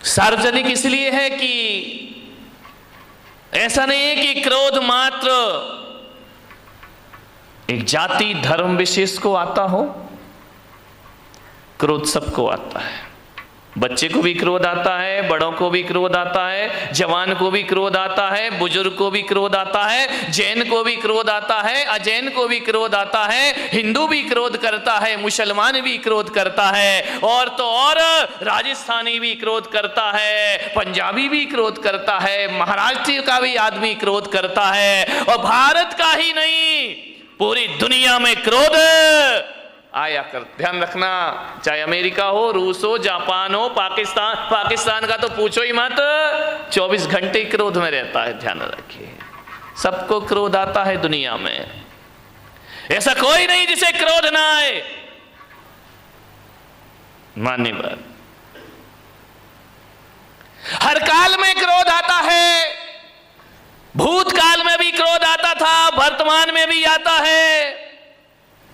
सार्वजनिक इसलिए है कि ऐसा नहीं है कि क्रोध मात्र एक जाति धर्म विशेष को आता हो। क्रोध सबको आता है, बच्चे को भी क्रोध आता है, बड़ों को भी क्रोध आता है, जवान को भी क्रोध आता है, बुजुर्ग को भी क्रोध आता है, जैन को भी क्रोध आता है, अजैन को भी क्रोध आता है, हिंदू भी क्रोध करता है, मुसलमान भी क्रोध करता है, और तो और राजस्थानी भी क्रोध करता है, पंजाबी भी क्रोध करता है, महाराष्ट्र का भी आदमी क्रोध करता है, और भारत का ही नहीं पूरी दुनिया में क्रोध आया कर। ध्यान रखना, चाहे अमेरिका हो, रूस हो, जापान हो, पाकिस्तान का तो पूछो ही मत, 24 घंटे क्रोध में रहता है। ध्यान रखिए, सबको क्रोध आता है दुनिया में, ऐसा कोई नहीं जिसे क्रोध ना आए। मानने पर हर काल में क्रोध आता है, भूतकाल में भी क्रोध आता था, वर्तमान में भी आता है।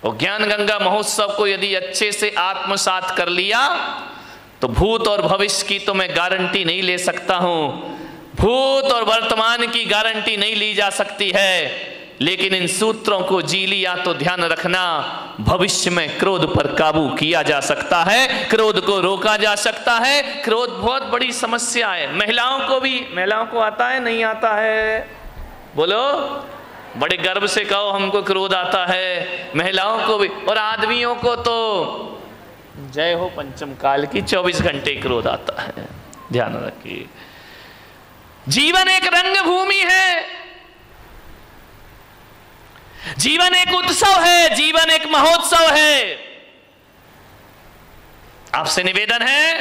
और ज्ञान गंगा महोत्सव को यदि अच्छे से आत्मसात कर लिया तो भूत और भविष्य की तो मैं गारंटी नहीं ले सकता हूं, भूत और वर्तमान की गारंटी नहीं ली जा सकती है, लेकिन इन सूत्रों को जी लिया तो ध्यान रखना, भविष्य में क्रोध पर काबू किया जा सकता है, क्रोध को रोका जा सकता है। क्रोध बहुत बड़ी समस्या है। महिलाओं को आता है, नहीं आता है? बोलो, बड़े गर्व से कहो हमको क्रोध आता है। महिलाओं को भी, और आदमियों को तो जय हो पंचम काल की, 24 घंटे क्रोध आता है। ध्यान रखिए, जीवन एक रंग भूमि है, जीवन एक उत्सव है, जीवन एक महोत्सव है। आपसे निवेदन है,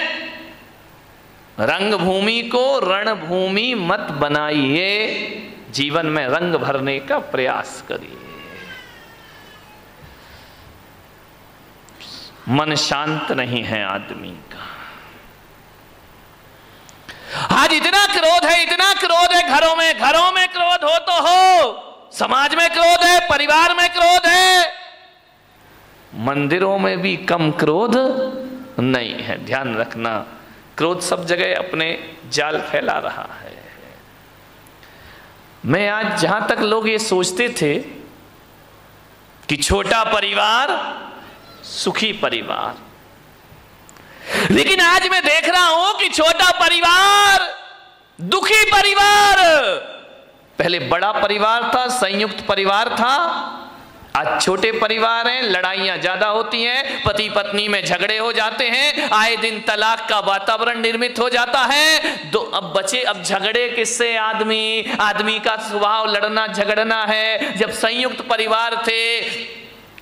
रंगभूमि को रणभूमि मत बनाइए, जीवन में रंग भरने का प्रयास करिए। मन शांत नहीं है आदमी का। आज इतना क्रोध है, इतना क्रोध है, घरों में क्रोध हो तो हो, समाज में क्रोध है, परिवार में क्रोध है, मंदिरों में भी कम क्रोध नहीं है। ध्यान रखना, क्रोध सब जगह अपने जाल फैला रहा है। मैं आज, जहां तक लोग ये सोचते थे कि छोटा परिवार सुखी परिवार, लेकिन आज मैं देख रहा हूं कि छोटा परिवार दुखी परिवार। पहले बड़ा परिवार था, संयुक्त परिवार था, आज छोटे परिवार हैं, लड़ाइयां ज्यादा होती हैं, पति पत्नी में झगड़े हो जाते हैं, आए दिन तलाक का वातावरण निर्मित हो जाता है। अब झगड़े किससे? आदमी का स्वभाव लड़ना झगड़ना है। जब संयुक्त परिवार थे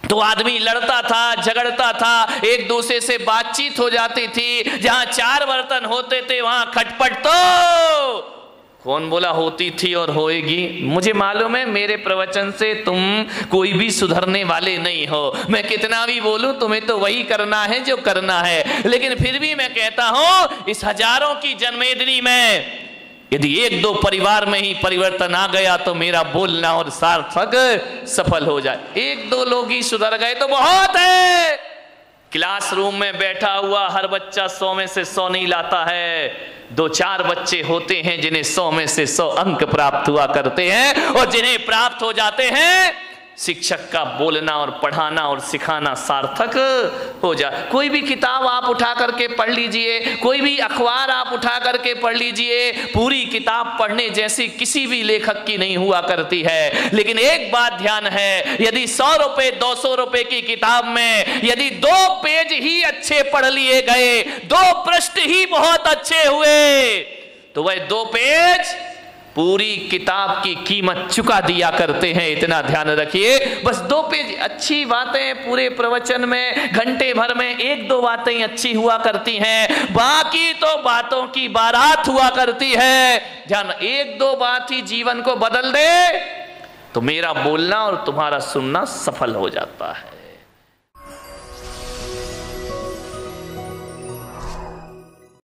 तो आदमी लड़ता था, झगड़ता था, एक दूसरे से बातचीत हो जाती थी। जहां 4 बर्तन होते थे वहां खटपट तो कौन बोला होती थी और होएगी। मुझे मालूम है मेरे प्रवचन से तुम कोई भी सुधरने वाले नहीं हो, मैं कितना भी बोलूं तुम्हें तो वही करना है जो करना है, लेकिन फिर भी मैं कहता हूं इस हजारों की जनमेदनी में यदि 1-2 परिवार में ही परिवर्तन आ गया तो मेरा बोलना और सार्थक सफल हो जाए। 1-2 लोग ही सुधर गए तो बहुत है। क्लासरूम में बैठा हुआ हर बच्चा 100 में से 100 नहीं लाता है। 2-4 बच्चे होते हैं जिन्हें 100 में से 100 अंक प्राप्त हुआ करते हैं, और जिन्हें प्राप्त हो जाते हैं शिक्षक का बोलना और पढ़ाना और सिखाना सार्थक हो जाए। कोई भी किताब आप उठा करके पढ़ लीजिए, कोई भी अखबार आप उठा करके पढ़ लीजिए, पूरी किताब पढ़ने जैसी किसी भी लेखक की नहीं हुआ करती है। लेकिन एक बात ध्यान है, यदि 100 रुपए 200 रुपए की किताब में यदि 2 पेज ही अच्छे पढ़ लिए गए, 2 पृष्ठ ही बहुत अच्छे हुए, तो वह 2 पेज पूरी किताब की कीमत चुका दिया करते हैं। इतना ध्यान रखिए। बस 2 पेज अच्छी बातें पूरे प्रवचन में घंटे भर में 1-2 बातें अच्छी हुआ करती हैं, बाकी तो बातों की बारात हुआ करती है। ध्यान, 1-2 बात ही जीवन को बदल दे तो मेरा बोलना और तुम्हारा सुनना सफल हो जाता है।